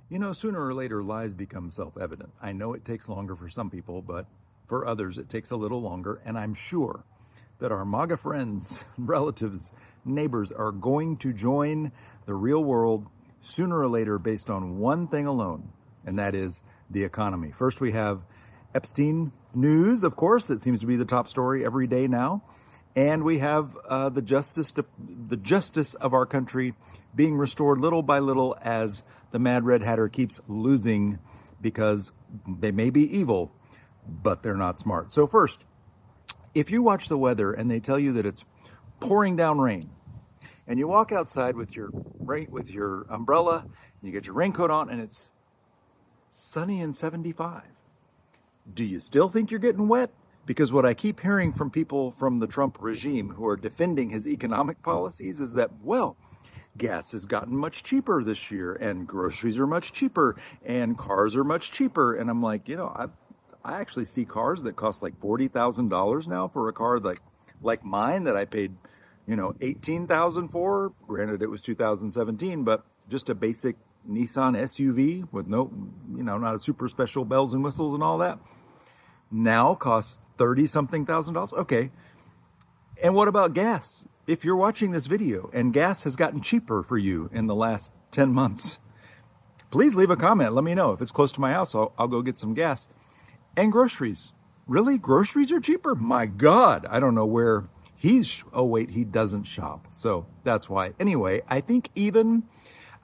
You know, sooner or later, lies become self-evident. I know it takes longer for some people, but for others, it takes a little longer. And I'm sure that our MAGA friends, relatives, neighbors are going to join the real world sooner or later based on one thing alone, and that is the economy. First, we have Epstein news, of course. It seems to be the top story every day now. And we have the justice of our country being restored little by little as the Mad Red Hatter keeps losing, because they may be evil, but they're not smart. So first, if you watch the weather and they tell you that it's pouring down rain, and you walk outside with your umbrella, and you get your raincoat on, and it's sunny and 75, do you still think you're getting wet? Because what I keep hearing from people from the Trump regime who are defending his economic policies is that, well, gas has gotten much cheaper this year, and groceries are much cheaper, and cars are much cheaper. And I'm like, I actually see cars that cost like $40,000 now for a car like mine that I paid, $18,000 for. Granted, it was 2017, but just a basic Nissan SUV with not a super special bells and whistles and all that, now costs $30-something thousand. Okay. And what about gas? If you're watching this video and gas has gotten cheaper for you in the last 10 months, please leave a comment. Let me know. If it's close to my house, I'll go get some gas. And groceries. Really? Groceries are cheaper? My God. I don't know where he doesn't shop. So that's why. Anyway, I think even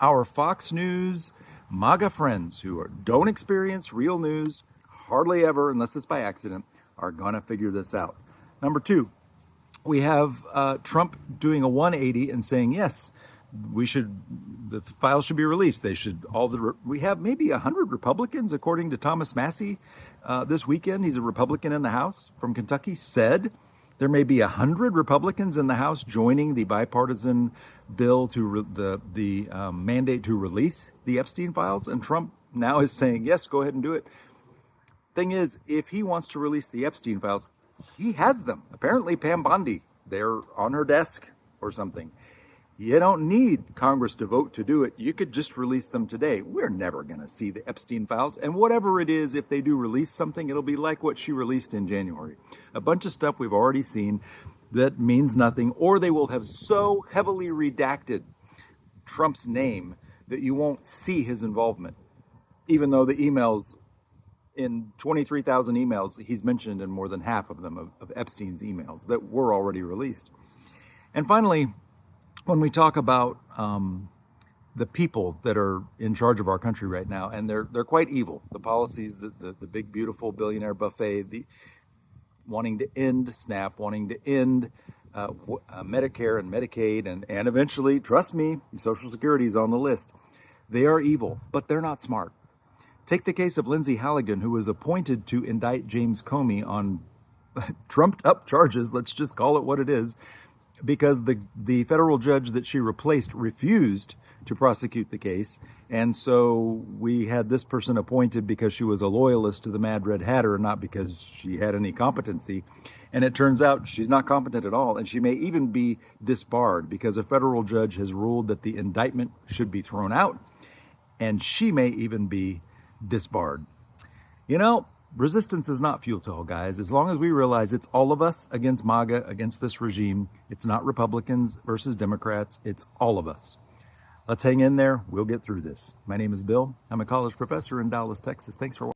our Fox News MAGA friends who don't experience real news hardly ever, unless it's by accident, are going to figure this out. Number two, we have Trump doing a 180 and saying, yes, the files should be released. We have maybe 100 Republicans, according to Thomas Massie this weekend. He's a Republican in the House from Kentucky, said there may be 100 Republicans in the House joining the bipartisan bill to the mandate to release the Epstein files. And Trump now is saying, yes, go ahead and do it. Thing is, if he wants to release the Epstein files, he has them. Apparently, Pam Bondi, they're on her desk or something. You don't need Congress to vote to do it. You could just release them today. We're never going to see the Epstein files. And whatever it is, if they do release something, it'll be like what she released in January. A bunch of stuff we've already seen that means nothing, or they will have so heavily redacted Trump's name that you won't see his involvement, even though the emails, in 23,000 emails, he's mentioned in more than half of them of Epstein's emails that were already released. And finally, when we talk about the people that are in charge of our country right now, and they're quite evil. The policies, the big, beautiful billionaire buffet, wanting to end SNAP, wanting to end Medicare and Medicaid, and eventually, trust me, Social Security is on the list. They are evil, but they're not smart. Take the case of Lindsay Halligan, who was appointed to indict James Comey on trumped up charges, let's just call it what it is, because the federal judge that she replaced refused to prosecute the case. And so we had this person appointed because she was a loyalist to the Mad Red Hatter, not because she had any competency. And it turns out she's not competent at all, and she may even be disbarred because a federal judge has ruled that the indictment should be thrown out, and she may even be disbarred. Resistance is not futile, guys. As long as we realize it's all of us against MAGA, against this regime. It's not Republicans versus Democrats. It's all of us. Let's hang in there. We'll get through this. My name is Bill. I'm a college professor in Dallas, Texas. Thanks for watching.